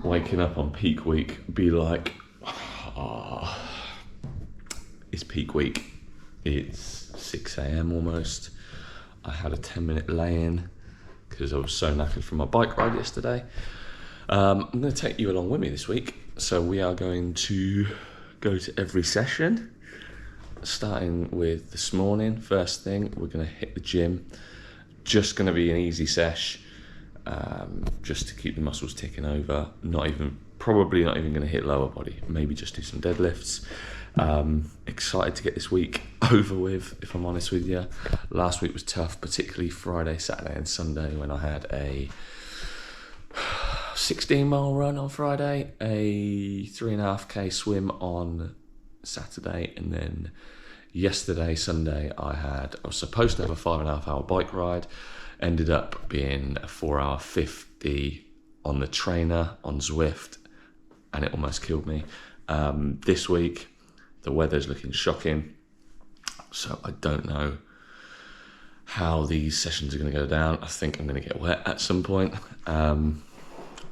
waking up on peak week, be like, it's peak week. It's 6 a.m. almost. I had a 10-minute lay-in because I was so knackered from my bike ride yesterday. I'm going to take you along with me this week. So we are going to go to every session, starting with this morning. First thing, we're going to hit the gym. Just going to be an easy sesh, just to keep the muscles ticking over. Probably not even going to hit lower body. Maybe just do some deadlifts. Excited to get this week over with, if I'm honest with you. Last week was tough, particularly Friday, Saturday and Sunday, when I had a 16-mile run on Friday, a 3.5k swim on Saturday, and then yesterday, Sunday, I was supposed to have a 5.5-hour bike ride. Ended up being a 4-hour 50 on the trainer on Zwift, and it almost killed me. This week, the weather's looking shocking, so I don't know how these sessions are going to go down. I think I'm going to get wet at some point.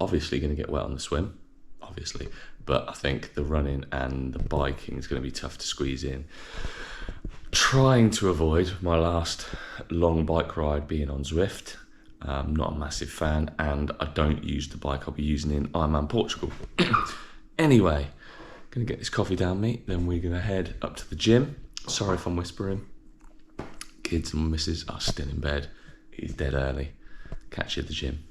Obviously going to get wet on the swim, obviously, but I think the running and the biking is going to be tough to squeeze in. Trying to avoid my last long bike ride being on Zwift. Not a massive fan, and I don't use the bike I'll be using in Ironman Portugal. Anyway, gonna get this coffee down me, then we're gonna head up to the gym. Sorry if I'm whispering. Kids and missus are still in bed. It's dead early. Catch you at the gym.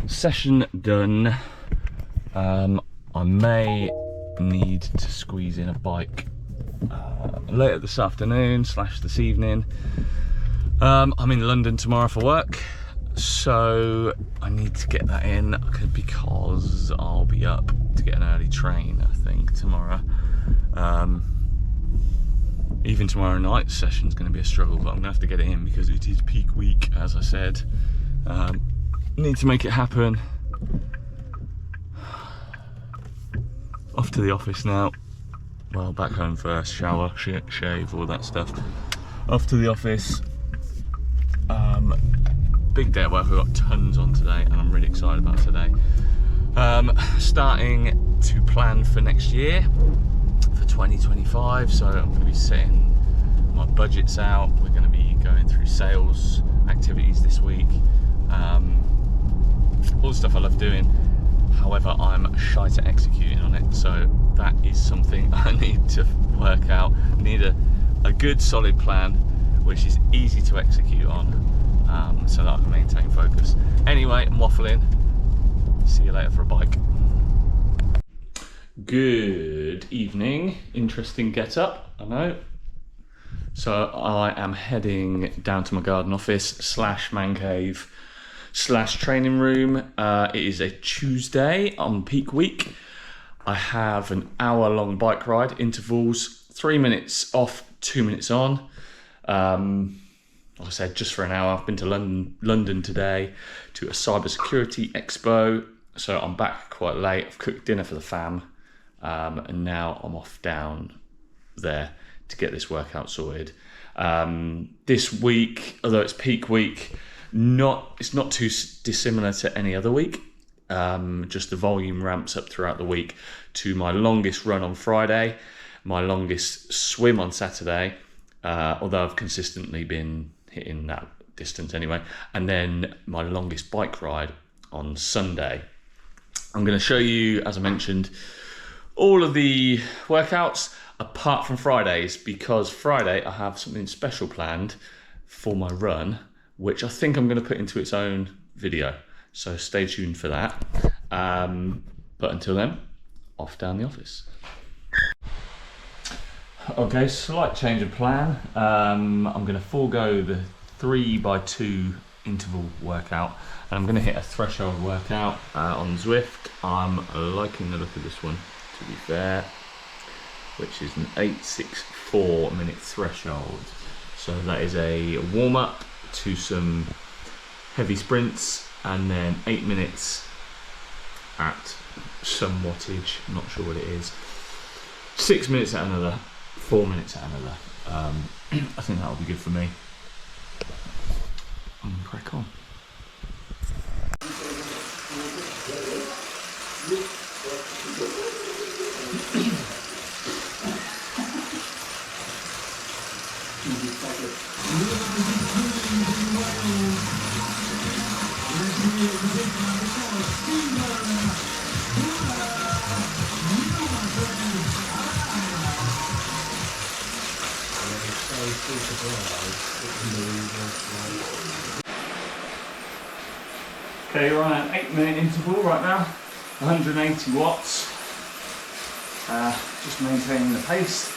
Session done. I may need to squeeze in a bike later this afternoon / this evening. I'm in London tomorrow for work, so I need to get that in because I'll be up to get an early train, I think, tomorrow. Even tomorrow night's session's going to be a struggle, but I'm going to have to get it in because it is peak week, as I said. Need to make it happen. Off to the office now. Well, back home first, shower, shave, all that stuff. Off to the office. Big day at work, we've got tons on today and I'm really excited about today. Starting to plan for next year, for 2025, so I'm going to be setting my budgets out. We're going to be going through sales activities this week. All the stuff I love doing, however I'm shy at executing on it, so that is something I need to work out. I need a good solid plan which is easy to execute on, so that I can maintain focus. Anyway, I'm waffling. See you later for a bike. Good evening. Interesting get up, I know. So I am heading down to my garden office / man cave / training room. It is a Tuesday on peak week. I have an hour-long bike ride, intervals, 3 minutes off, 2 minutes on. Like I said, just for an hour. I've been to London today to a cybersecurity expo, so I'm back quite late. I've cooked dinner for the fam, and now I'm off down there to get this workout sorted. This week, although it's peak week, it's not too dissimilar to any other week. Just the volume ramps up throughout the week to my longest run on Friday, my longest swim on Saturday, although I've consistently been hitting that distance anyway, and then my longest bike ride on Sunday. I'm going to show you, as I mentioned, all of the workouts apart from Fridays, because Friday I have something special planned for my run, which I think I'm going to put into its own video. So stay tuned for that. But until then, off down the office. Okay, slight change of plan. I'm going to forego the 3x2 interval workout, and I'm going to hit a threshold workout on Zwift. I'm liking the look of this one, to be fair, which is an 864 minute threshold. So that is a warm up to some heavy sprints, and then 8 minutes at some wattage, I'm not sure what it is, 6 minutes at another, 4 minutes at another. I think that'll be good for me. I'm gonna crack on. Okay, we're on an 8 minute interval right now, 180 watts, just maintaining the pace.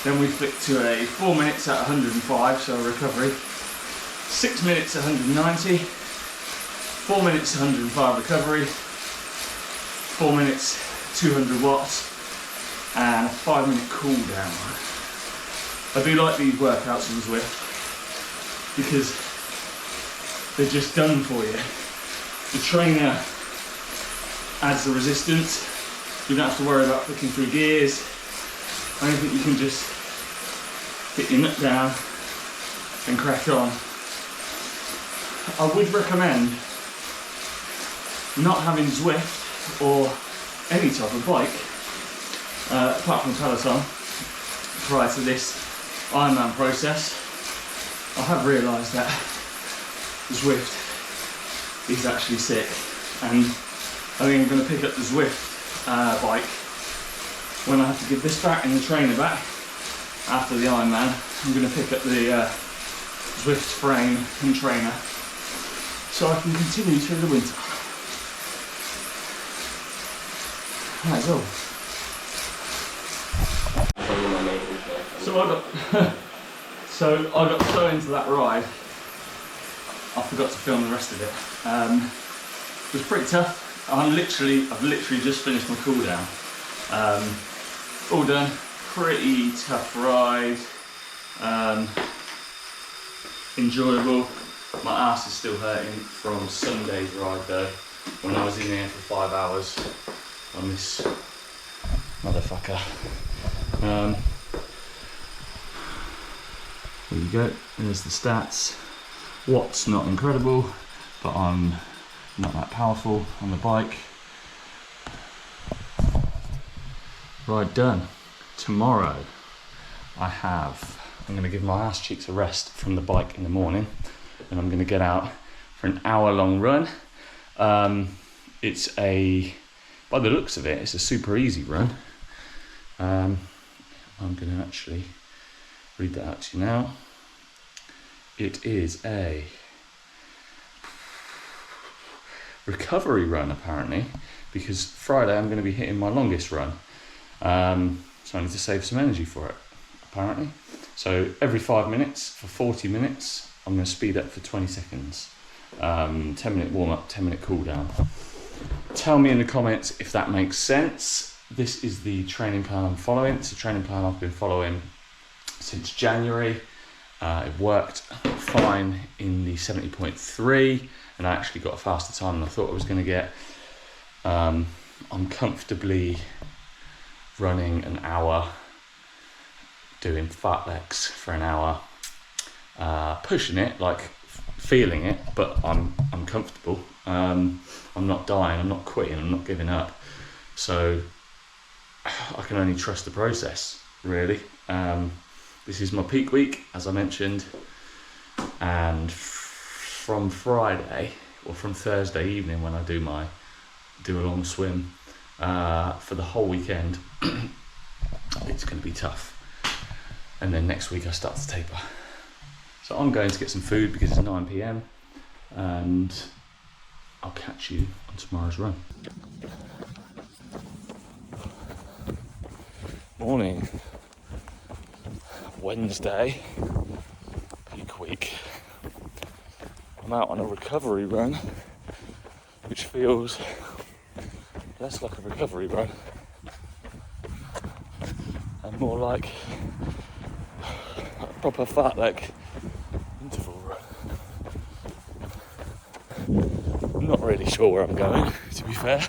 Then we flick to a 4 minutes at 105, so recovery, 6 minutes at 190, 4 minutes 105 recovery, 4 minutes 200 watts, and a 5 minute cool down. I do like these workouts on Zwift because they're just done for you. The trainer adds the resistance. You don't have to worry about flicking through gears. I think you can just get your nut down and crack on. I would recommend not having Zwift or any type of bike, apart from Peloton, prior to this Ironman process. I have realised that Zwift is actually sick, and I think I'm going to pick up the Zwift bike when I have to give this back and the trainer back after the Ironman. I'm going to pick up the Zwift frame and trainer so I can continue through the winter. That's all. So I got so into that ride, I forgot to film the rest of it. It was pretty tough. I've literally just finished my cool down. All done. Pretty tough ride. Enjoyable. My ass is still hurting from Sunday's ride though, when I was in there for 5 hours on this motherfucker. There you go, there's the stats. Watts not incredible, but I'm not that powerful on the bike. Ride done. Tomorrow I'm going to give my ass cheeks a rest from the bike in the morning, and I'm going to get out for an hour-long run. By the looks of it, it's a super easy run. I'm going to actually read that out to you now. It is a recovery run apparently, because Friday I'm going to be hitting my longest run. So I need to save some energy for it, apparently. So every 5 minutes for 40 minutes, I'm going to speed up for 20 seconds. 10-minute warm-up, 10-minute cool-down. Tell me in the comments if that makes sense. This is the training plan I'm following. It's a training plan I've been following since January. It worked fine in the 70.3, and I actually got a faster time than I thought I was going to get. I'm comfortably running an hour, doing fartleks for an hour, pushing it, like feeling it, but I'm comfortable. I'm not dying, I'm not quitting, I'm not giving up. So I can only trust the process, really. This is my peak week, as I mentioned, and from Friday, or from Thursday evening when I do a long swim, for the whole weekend, it's going to be tough. And then next week I start to taper. So I'm going to get some food because it's 9 PM, and I'll catch you on tomorrow's run. Morning. Wednesday, peak week. I'm out on a recovery run, which feels less like a recovery run and more like a proper fartlek interval run. I'm not really sure where I'm going, to be fair.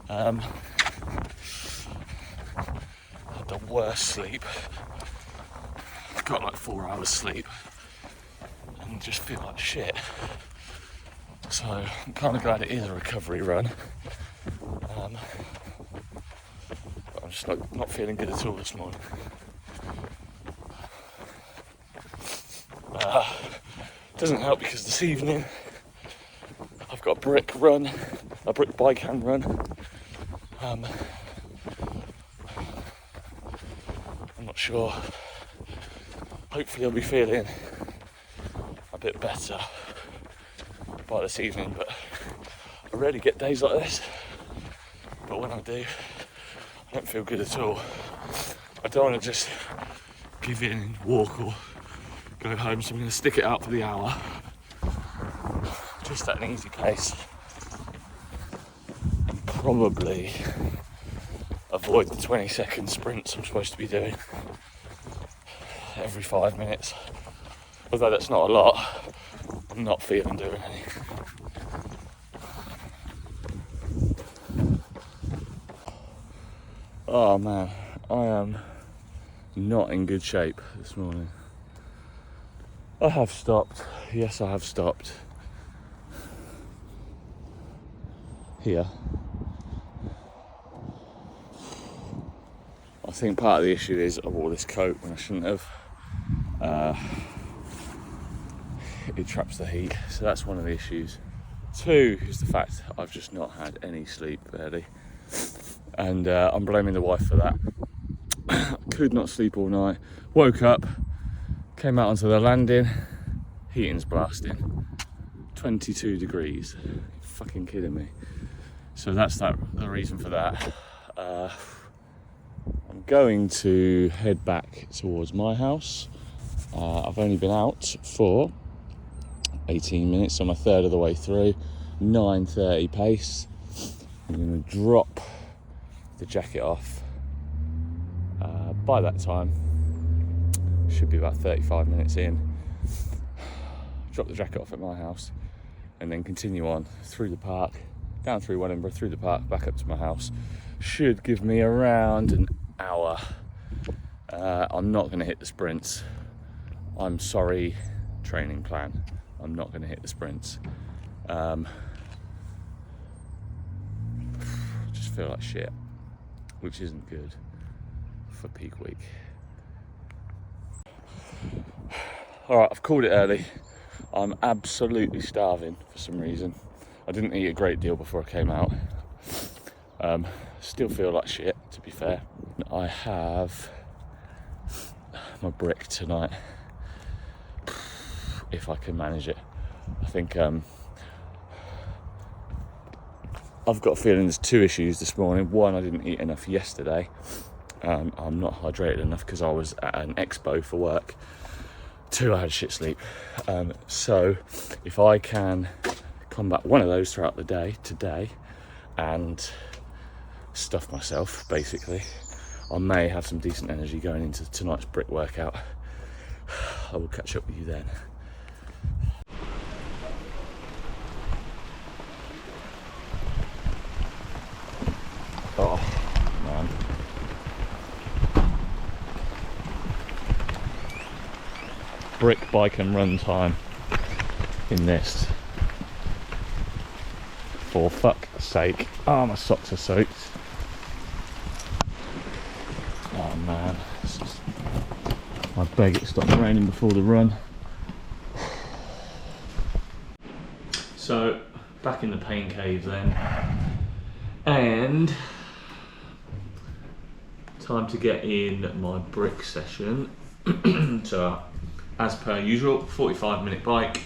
I had the worst sleep. Got like 4 hours sleep and just feel like shit. So I'm kind of glad it is a recovery run. But I'm just not feeling good at all this morning. Doesn't help because this evening I've got a brick bike hand run. I'm not sure. Hopefully I'll be feeling a bit better by this evening, but I rarely get days like this. But when I do, I don't feel good at all. I don't want to just give in and walk or go home, so I'm going to stick it out for the hour. Just at an easy pace. And probably avoid the 20-second sprints I'm supposed to be doing every 5 minutes. Although that's not a lot, I'm not feeling doing any. Oh man, I am not in good shape this morning. I have stopped. Yes, I have stopped. Here. I think part of the issue is I wore this coat when I shouldn't have. It traps the heat, so that's one of the issues. 2 is the fact that I've just not had any sleep, barely. And I'm blaming the wife for that. Could not sleep all night. Woke up, came out onto the landing, heating's blasting. 22 degrees. You're fucking kidding me. So that's the reason for that. I'm going to head back towards my house. I've only been out for 18 minutes, so I'm a third of the way through. 9:30 pace. I'm going to drop the jacket off. By that time, should be about 35 minutes in. Drop the jacket off at my house and then continue on through the park, down through Wellingborough, through the park, back up to my house. Should give me around an hour. I'm not going to hit the sprints. I'm sorry, training plan. I'm not going to hit the sprints. Just feel like shit, which isn't good for peak week. Alright, I've called it early. I'm absolutely starving for some reason. I didn't eat a great deal before I came out. Still feel like shit, to be fair. I have my brick tonight. if I can manage it. I think I've got a feeling there's two issues this morning. One, I didn't eat enough yesterday. I'm not hydrated enough because I was at an expo for work. 2, I had shit sleep. So if I can combat one of those throughout the day today and stuff myself, basically, I may have some decent energy going into tonight's brick workout. I will catch up with you then. Oh, man. Brick, bike and run time in this. For fuck's sake. Oh, my socks are soaked. Oh man. I beg it stopped raining before the run. So, back in the pain cave then. And time to get in my brick session. So, as per usual, 45-minute bike,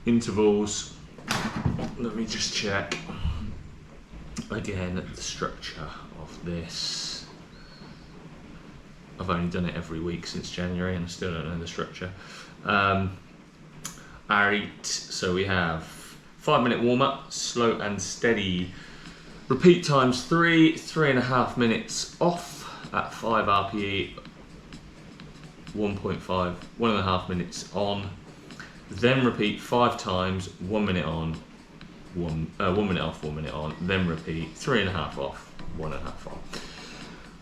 intervals. Let me just check again the structure of this. I've only done it every week since January and I still don't know the structure. Alright, so we have 5-minute warm-up, slow and steady. Repeat times 3, 3.5 minutes off at 5 RPE, 1.5, 1.5 minutes on. Then repeat 5 times, 1 minute on, 1 minute off, 1 minute on. Then repeat 3.5 off, 1.5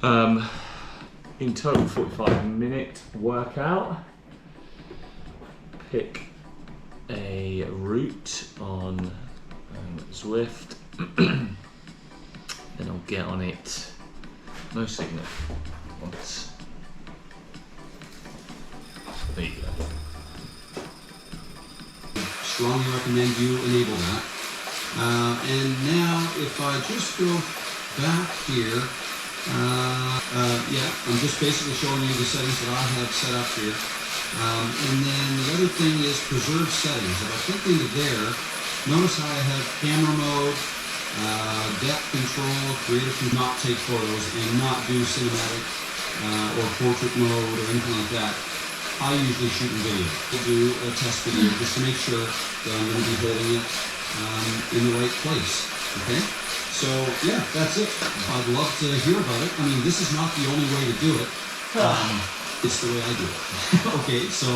on. In total, 45-minute workout. Pick a route on Zwift. Then I'll get on it. No signal. Once. There you go. Strongly recommend you enable that. And now, if I just go back here, yeah, I'm just basically showing you the settings that I have set up here. And then the other thing is preserve settings. If I click into there, notice how I have camera mode, depth control, creative can not take photos, and not do cinematic or portrait mode or anything like that. I usually shoot in video. I do a test video just to make sure that I'm going to be holding it in the right place. Okay? So, yeah, that's it. I'd love to hear about it. I mean, this is not the only way to do it. It's the way I do it. Okay, so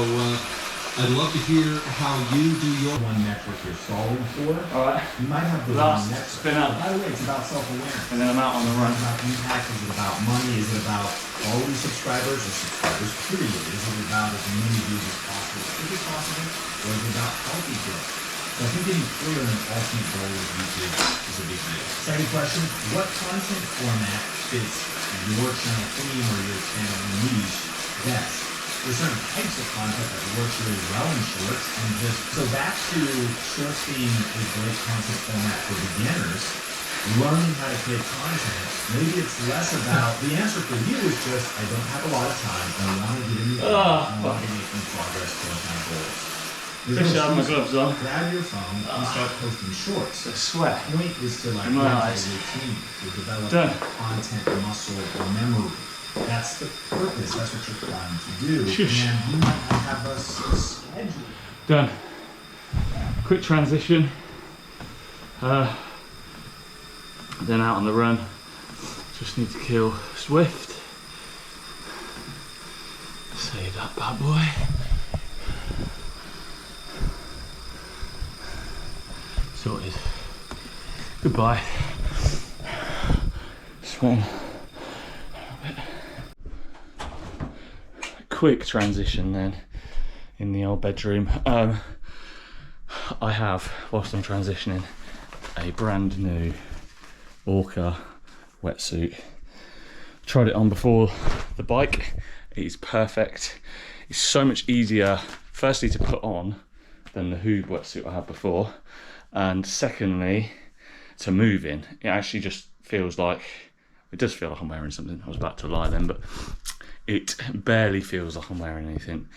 I'd love to hear how you do your one metric you're solving for. Alright. You might have the Last one metric. spin up. By the way, it's about self-awareness. And then I'm out on the run. Is it about impact? Is it about money? Is it about quality subscribers or subscribers period? Is it about as many views as possible, as quick as possible? Or is it about healthy growth? So I think getting clear on an ultimate goal with YouTube is a big deal. Second question, what content format fits your channel theme or your channel niche best? There's certain types of content that works really well in shorts, and just so back to shorts being a great content format for beginners, learning how to create content. Maybe it's less about, the answer for you is just, I don't have a lot of time, I want to get in the game, I want to be making progress towards my goals. Fish out my gloves on. Grab your phone and start posting shorts. I sweat. The point is to like In my build a eyes. routine, to develop Done. content, muscle, or memory. That's the purpose. That's what you're trying to do. Shush. And you might not have a schedule. Done. Quick transition. Then out on the run. Just need to kill Zwift. Save that bad boy. Sorted. Goodbye. Sweating. Quick transition then in the old bedroom. I have, whilst I'm transitioning, a brand new Orca wetsuit. Tried it on before the bike. It is perfect. It's so much easier, firstly, to put on than the Hoob wetsuit I had before, and secondly, to move in. It actually just feels like, it does feel like I'm wearing something. I was about to lie then, but it barely feels like I'm wearing anything.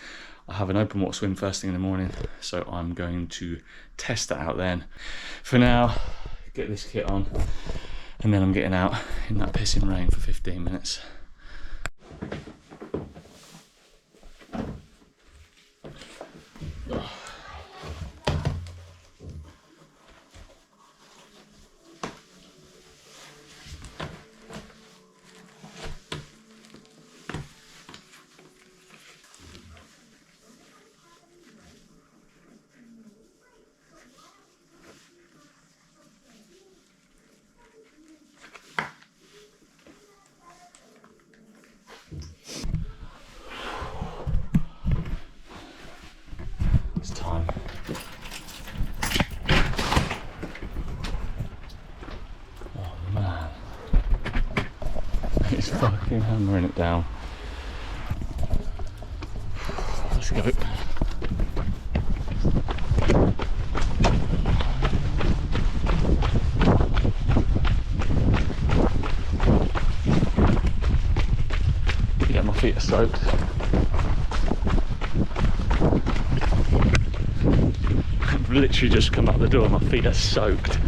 I have an open water swim first thing in the morning, so I'm going to test that out then. For now, get this kit on, and then I'm getting out in that pissing rain for 15 minutes. It's time. Oh man, it's fucking hammering it down. Let's go. Yeah, my feet are soaked. I've literally just come out the door, my feet are soaked.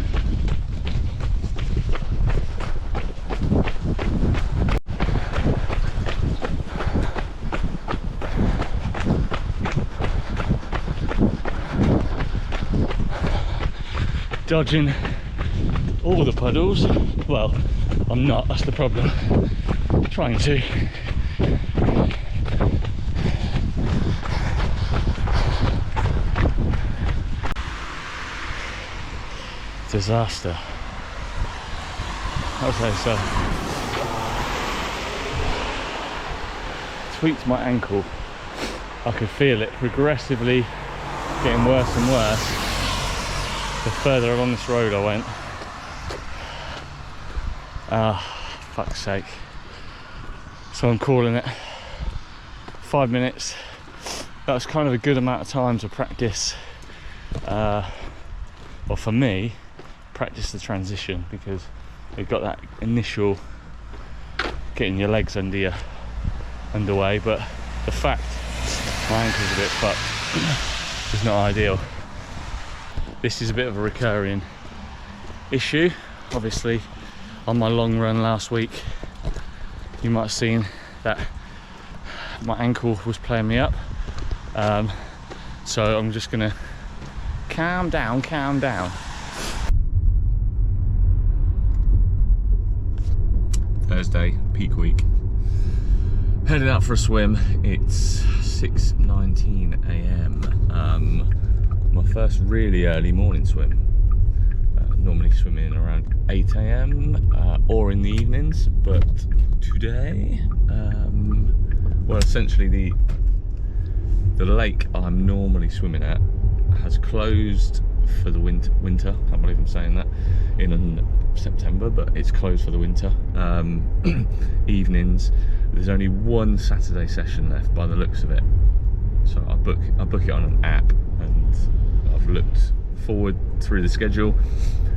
Dodging all the puddles. Well, I'm not, that's the problem. Trying to. Disaster. I'll say so. Tweaked my ankle. I could feel it progressively getting worse and worse the further along this road I went. Ah, fuck's sake. So I'm calling it 5 minutes. That's kind of a good amount of time to practice, or for me, practice the transition, because you've got that initial getting your legs underway, but the fact my ankle's a bit fucked is not ideal. This is a bit of a recurring issue. Obviously, on my long run last week, you might have seen that my ankle was playing me up. So I'm just gonna calm down. Thursday, peak week. Heading out for a swim. It's 6:19 AM. My first really early morning swim. Normally swimming around 8 AM or in the evenings, but today, well, essentially the lake I'm normally swimming at has closed for the winter. I can't believe I'm saying that in September, but it's closed for the winter. Evenings. There's only one Saturday session left by the looks of it. So I book it on an app, and I've looked forward through the schedule.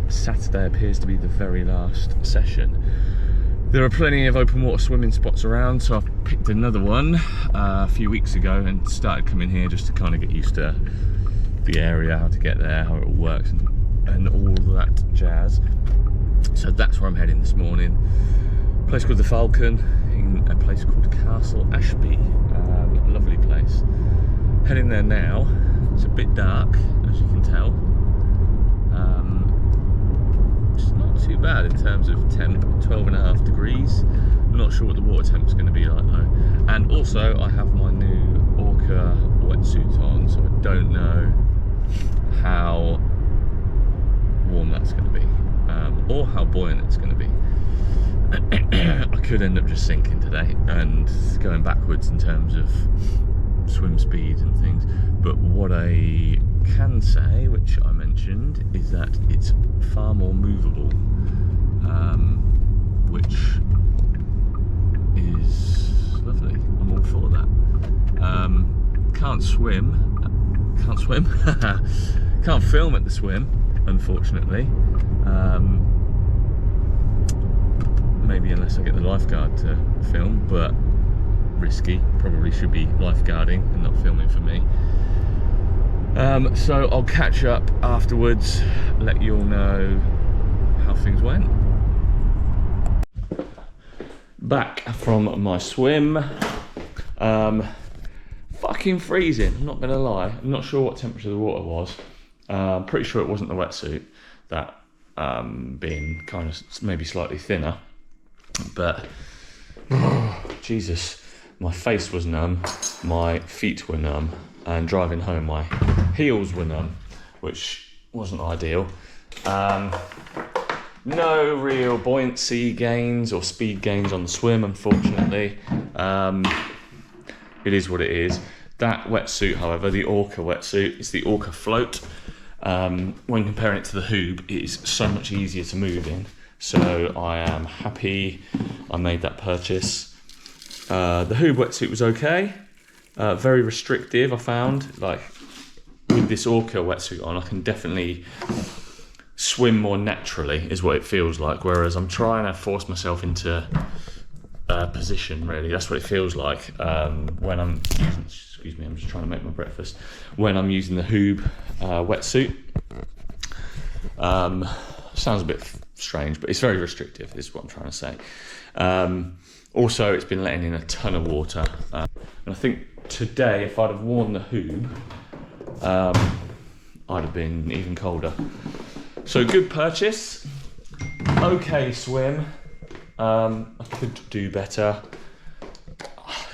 Saturday appears to be the very last session. There are plenty of open water swimming spots around, so I've picked another one a few weeks ago and started coming here just to kind of get used to the area, how to get there, how it all works, and all that jazz. So that's where I'm heading this morning. A place called the Falcon in a place called Castle Ashby. Lovely place. Heading there now. It's a bit dark, as you can tell. It's not too bad in terms of temp, 12.5 degrees. I'm not sure what the water temp's going to be like though. And also I have my new Orca wetsuit on, so I don't know how warm that's going to be, or how buoyant it's going to be. I could end up just sinking today and going backwards in terms of swim speed and things, but what I can say, which I mentioned, is that it's far more movable, which is lovely. I'm all for that. Can't film at the swim, unfortunately. Maybe unless I get the lifeguard to film, but risky. Probably should be lifeguarding and not filming for me. So I'll catch up afterwards, let you all know how things went. Back from my swim. Fucking freezing, I'm not gonna lie. I'm not sure what temperature the water was. Pretty sure it wasn't the wetsuit, that being kind of maybe slightly thinner. But, oh, Jesus, my face was numb, my feet were numb, and driving home my heels were numb, which wasn't ideal. No real buoyancy gains or speed gains on the swim, unfortunately. It is what it is. That wetsuit, however, the Orca wetsuit, it's the Orca Float. When comparing it to the Hoob, it is so much easier to move in. So I am happy I made that purchase. The Hoob wetsuit was okay. Very restrictive, I found. Like, with this Orca wetsuit on, I can definitely swim more naturally, is what it feels like. Whereas I'm trying to force myself into position, really. That's what it feels like when I'm using, excuse me, I'm just trying to make my breakfast. When I'm using the Hoob wetsuit. Sounds a bit strange, but it's very restrictive, is what I'm trying to say. Also, it's been letting in a ton of water. And I think today, if I'd have worn the Hoob, I'd have been even colder. So good purchase. Okay swim. I could do better.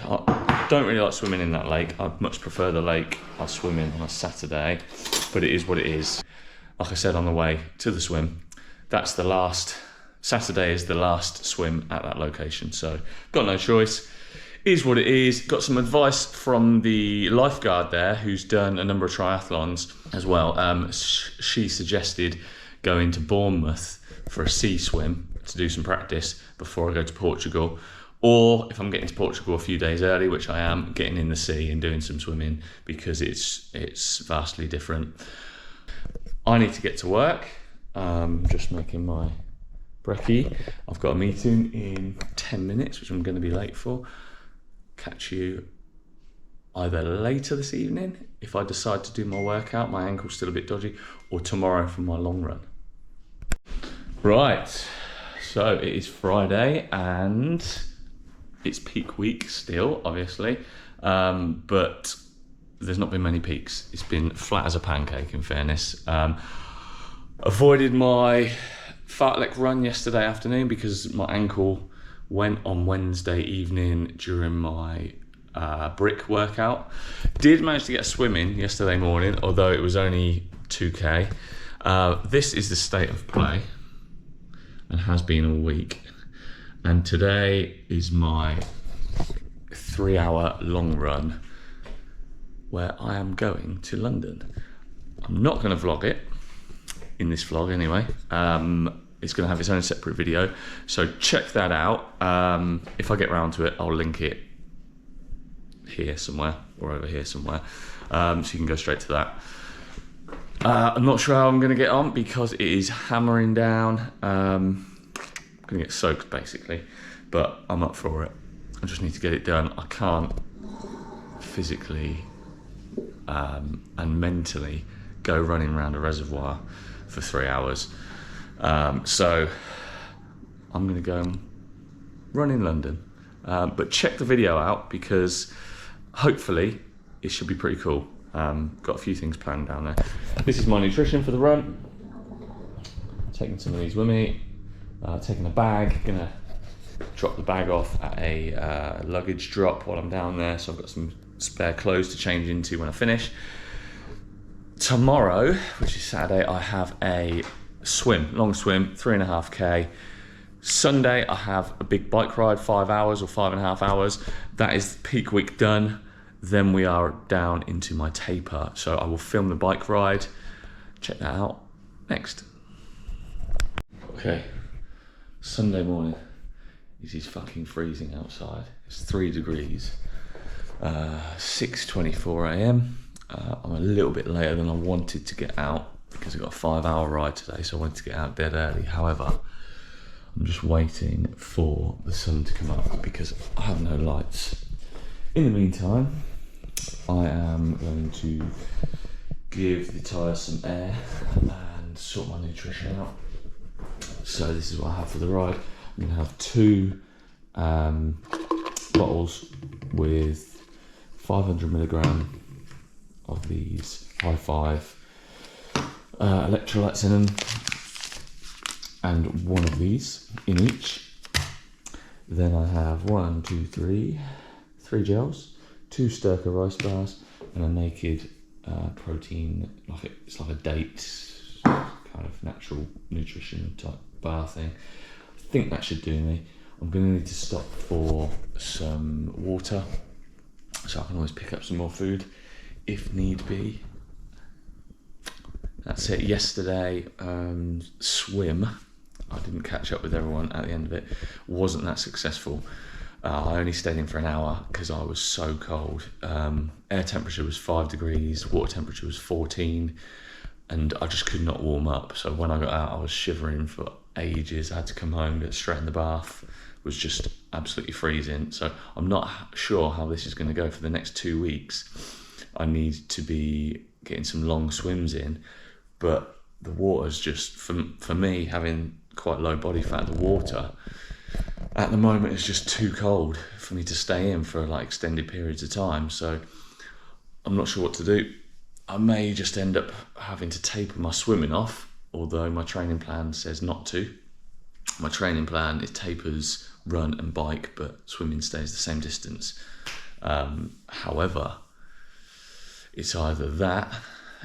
I don't really like swimming in that lake. I'd much prefer the lake I swim in on a Saturday, but it is what it is. Like I said on the way to the swim, that's the last, Saturday is the last swim at that location, so got no choice. Is what it is. Got some advice from the lifeguard there who's done a number of triathlons as well. She suggested going to Bournemouth for a sea swim to do some practice before I go to Portugal, or if I'm getting to Portugal a few days early, which I am, getting in the sea and doing some swimming, because it's vastly different. I need to get to work. Just making my brekkie. I've got a meeting in 10 minutes, which I'm going to be late for. Catch you either later this evening if I decide to do my workout, my ankle's still a bit dodgy, or tomorrow for my long run. Right, so it is Friday and it's peak week still, obviously, but there's not been many peaks. It's been flat as a pancake, in fairness. Avoided my fartlek run yesterday afternoon because my ankle went on Wednesday evening during my brick workout. Did manage to get a swim in yesterday morning, although it was only 2k. This is the state of play and has been all week. And today is my 3-hour long run where I am going to London. I'm not going to vlog it in this vlog anyway. It's going to have its own separate video, so check that out. If I get around to it, I'll link it here somewhere or over here somewhere, so you can go straight to that. I'm not sure how I'm going to get on because it is hammering down. I'm going to get soaked basically, but I'm up for it. I just need to get it done. I can't physically and mentally go running around a reservoir for 3 hours. So I'm going to go and run in London. But check the video out because hopefully it should be pretty cool. Got a few things planned down there. This is my nutrition for the run. Taking some of these with me. Taking a bag. Gonna drop the bag off at a luggage drop while I'm down there. So I've got some spare clothes to change into when I finish. Tomorrow, which is Saturday, I have a swim, long swim, 3.5k. Sunday, I have a big bike ride, 5 hours or 5.5 hours. That is peak week done. Then we are down into my taper. So I will film the bike ride. Check that out next. Okay, Sunday morning. It is fucking freezing outside. It's 3 degrees. 6:24 a.m. I'm a little bit later than I wanted to get out because I got a 5-hour ride today, so I wanted to get out dead early. However, I'm just waiting for the sun to come up because I have no lights. In the meantime, I am going to give the tyres some air and sort my nutrition out. So this is what I have for the ride. I'm going to have 2 bottles with 500 milligram of these high 5 electrolytes in them, and 1 of these in each. Then I have 3 gels, 2 Sturka rice bars, and a naked protein, it's like a date kind of natural nutrition type bar thing. I think that should do me. I'm going to need to stop for some water, so I can always pick up some more food if need be. That's it. Yesterday, swim. I didn't catch up with everyone at the end of it. Wasn't that successful. I only stayed in for an hour because I was so cold. Air temperature was 5 degrees, water temperature was 14, and I just could not warm up. So when I got out, I was shivering for ages. I had to come home, get straight in the bath. It was just absolutely freezing. So I'm not sure how this is going to go for the next 2 weeks. I need to be getting some long swims in, but the water's just, for me, having quite low body fat, the water at the moment is just too cold for me to stay in for like extended periods of time. So I'm not sure what to do. I may just end up having to taper my swimming off, although my training plan says not to. My training plan is tapers, run and bike, but swimming stays the same distance. However, it's either that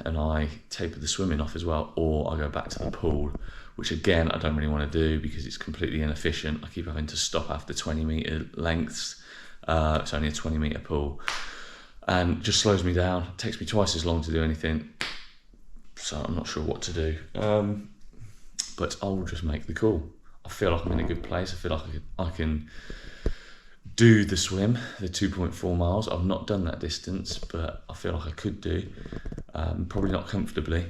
and I taper the swimming off as well, or I go back to the pool, which again I don't really want to do because it's completely inefficient. I keep having to stop after 20 metre lengths. It's only a 20 metre pool, and just slows me down. It takes me twice as long to do anything, so I'm not sure what to do. But I'll just make the call. I feel like I'm in a good place. I feel like I can do the swim, the 2.4 miles. I've not done that distance, but I feel like I could do. Probably not comfortably,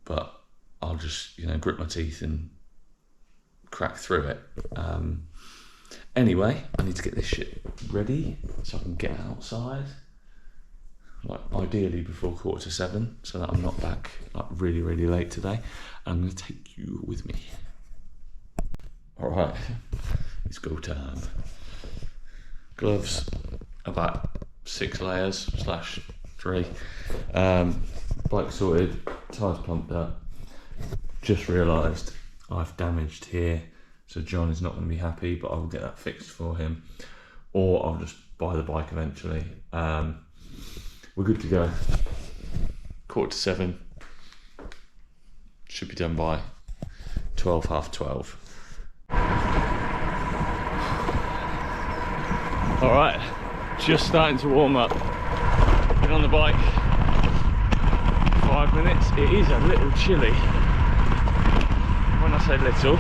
but I'll just, grit my teeth and crack through it. Anyway, I need to get this shit ready so I can get outside, like ideally before 6:45, so that I'm not back like really, really late today. And I'm going to take you with me. All right, it's go time. Gloves, about 6 layers /3. Bike sorted, tyres pumped up. Just realised I've damaged here, so John is not going to be happy, but I'll get that fixed for him, or I'll just buy the bike eventually. We're good to go. 7:15. Should be done by 12, half 12. All right, just starting to warm up. Been on the bike 5 minutes. It is a little chilly. When I say little, I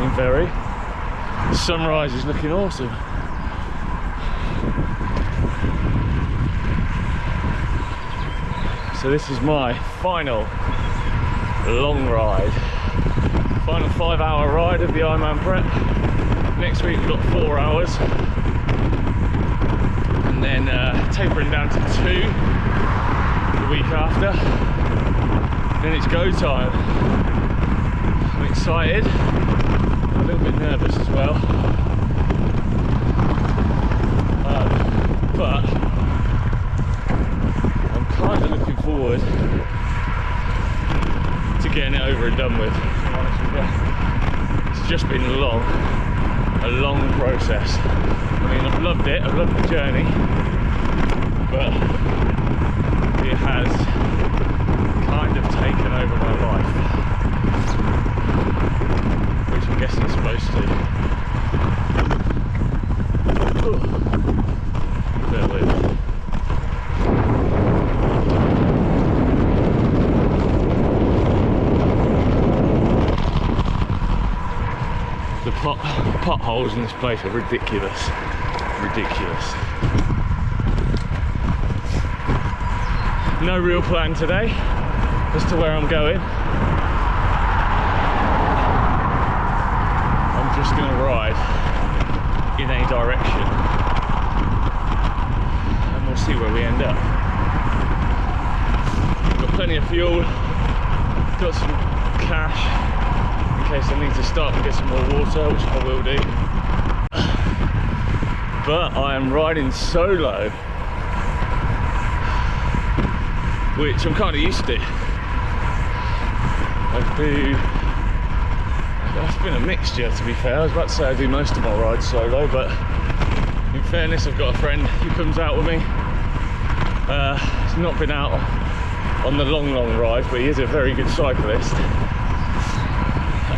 mean very. The sunrise is looking awesome. So this is my final long ride. Final 5-hour ride of the Ironman Prep. Next week we've got 4 hours. And then tapering down to 2 the week after. Then it's go time. I'm excited, a little bit nervous as well. But I'm kind of looking forward to getting it over and done with, to be honest with you. It's just been a long process. I mean, I've loved it, I've loved the journey, but it has kind of taken over my life, which I'm guessing it's supposed to. Bear with. The potholes in this place are ridiculous. No real plan today as to where I'm going. I'm just going to ride in a direction. see where we end up. Got plenty of fuel, got some cash in case I need to stop and get some more water, which I will do. But I am riding solo, which I'm kind of used to. It's been a mixture, to be fair. I was about to say I do most of my rides solo, but in fairness, I've got a friend who comes out with me. He's not been out on the long rides, but he is a very good cyclist,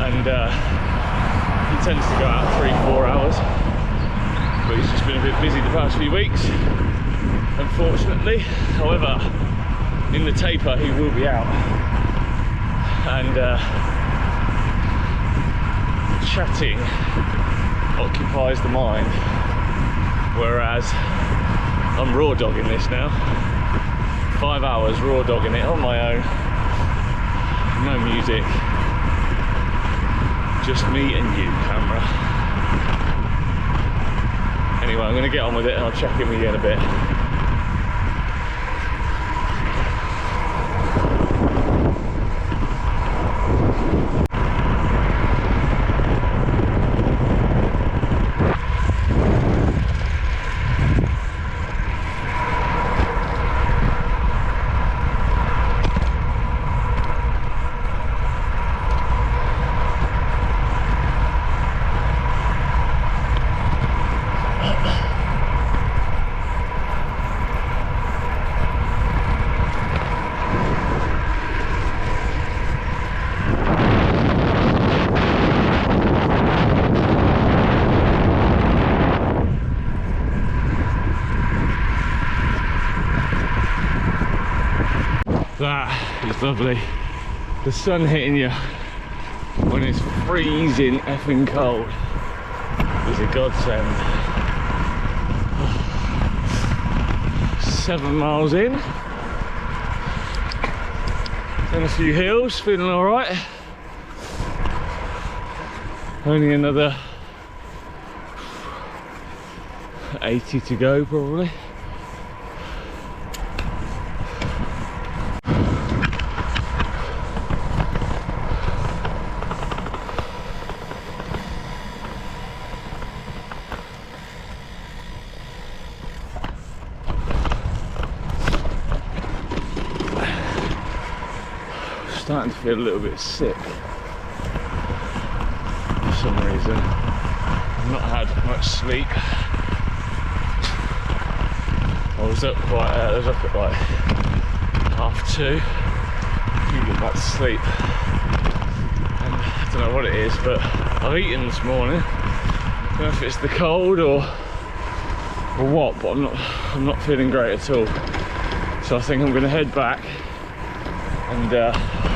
and he tends to go out 3-4 hours, but he's just been a bit busy the past few weeks, unfortunately. However, in the taper he will be out, and chatting occupies the mind, whereas I'm raw dogging this now. 5 hours raw dogging it on my own, no music, just me and you, camera. Anyway, I'm going to get on with it and I'll check in with you in a bit. That is lovely. The sun hitting you when it's freezing effing cold is a godsend. 7 miles in, then a few hills, feeling alright. Only another 80 to go probably. Starting to feel a little bit sick for some reason. I've not had much sleep. I was up at like 2:30. Couldn't get back to sleep, and I don't know what it is, but I've eaten this morning. I don't know if it's the cold or what, but I'm not feeling great at all. So I think I'm going to head back, and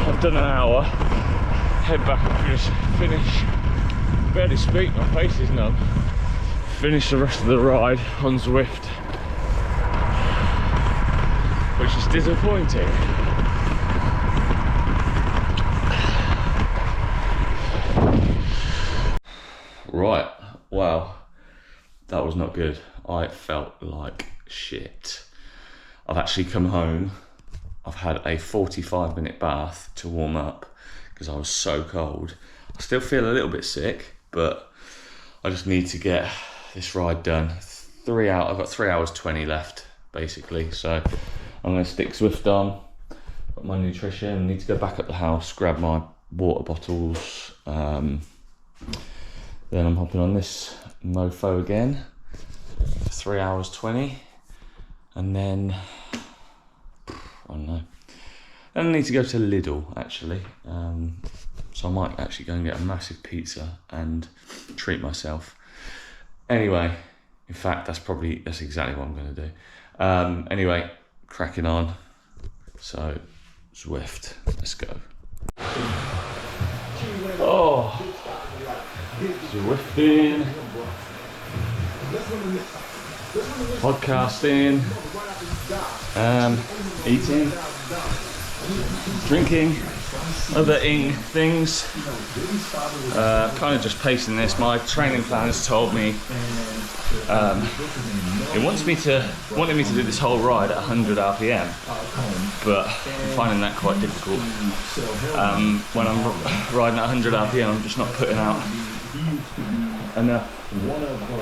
I've done an hour, head back and finish, barely speak, my face is numb, finish the rest of the ride on Zwift, which is disappointing. Right, wow, that was not good. I felt like shit. I've actually come home. I've had a 45-minute bath to warm up because I was so cold. I still feel a little bit sick, but I just need to get this ride done. I've got 3 hours 20 left, basically. So I'm going to stick Zwift on, got my nutrition, need to go back up the house, grab my water bottles. Then I'm hopping on this mofo again for 3 hours 20. And then I don't know. I need to go to Lidl actually, so I might actually go and get a massive pizza and treat myself. Anyway, in fact, that's exactly what I'm going to do. Anyway, cracking on. So, Zwift, let's go. Oh, Zwifting, podcasting, eating. drinking, other things. Kind of just pacing this. My training plan has told me it wanted me to do this whole ride at 100 RPM, but I'm finding that quite difficult. When I'm riding at 100 RPM, I'm just not putting out enough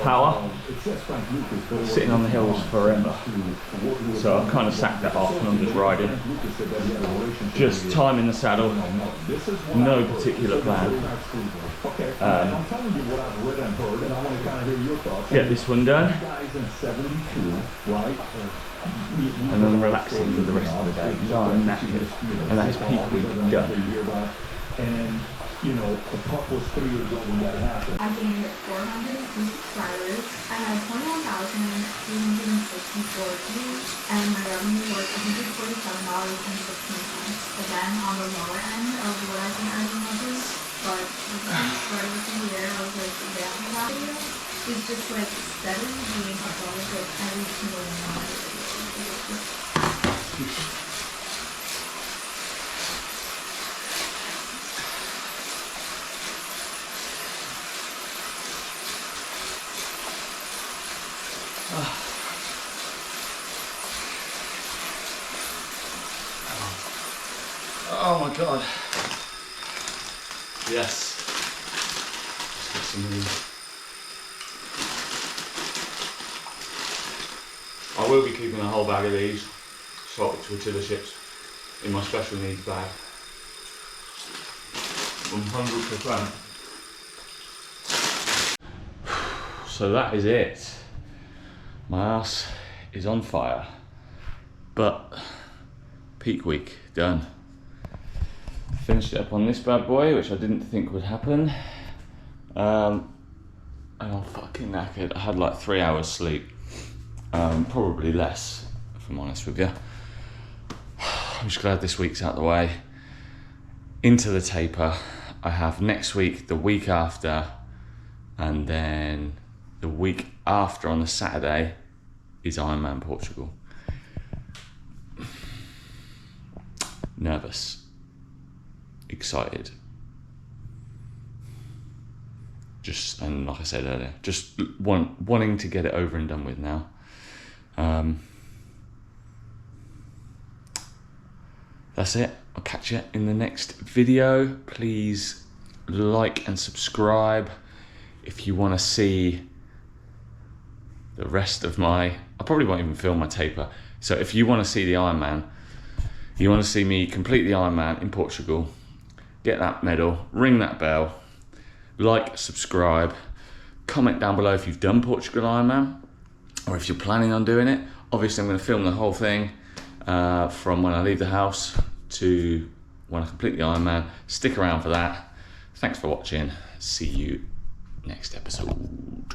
power, sitting on the hills forever. So I've kind of sacked that off and I'm just riding. Just time in the saddle, no particular plan. Get this one done, and then relaxing for the rest of the day. So I'm knackered, and that is peak week done. And you know, the puck was 3 years old when that happened. I gained 400 subscribers. I had 21,364 views, and my revenue was $147.16. Again, on the lower end of what I've been earning monthly, but starting with the year, I was like, yeah, that video is just like steadily being uploaded like every single one. Oh my god. Yes. Let's get some of these. I will be keeping a whole bag of these salted tortilla chips in my special needs bag. 100%. So that is it. My ass is on fire. But peak week done. Finished it up on this bad boy, which I didn't think would happen. And I'm fucking knackered. I had like 3 hours sleep. Probably less, if I'm honest with you. I'm just glad this week's out the way. Into the taper. I have next week, the week after, and then the week after on the Saturday is Ironman Portugal. Nervous. Excited. Just, and like I said earlier, just wanting to get it over and done with now. That's it. I'll catch you in the next video. Please like and subscribe if you want to see the rest of my, I probably won't even film my taper. So if you want to see the Ironman, you want to see me complete the Ironman in Portugal, get that medal, ring that bell, like, subscribe, comment down below if you've done Portugal Ironman or if you're planning on doing it. Obviously I'm going to film the whole thing from when I leave the house to when I complete the Ironman. Stick around for that. Thanks for watching. See you next episode.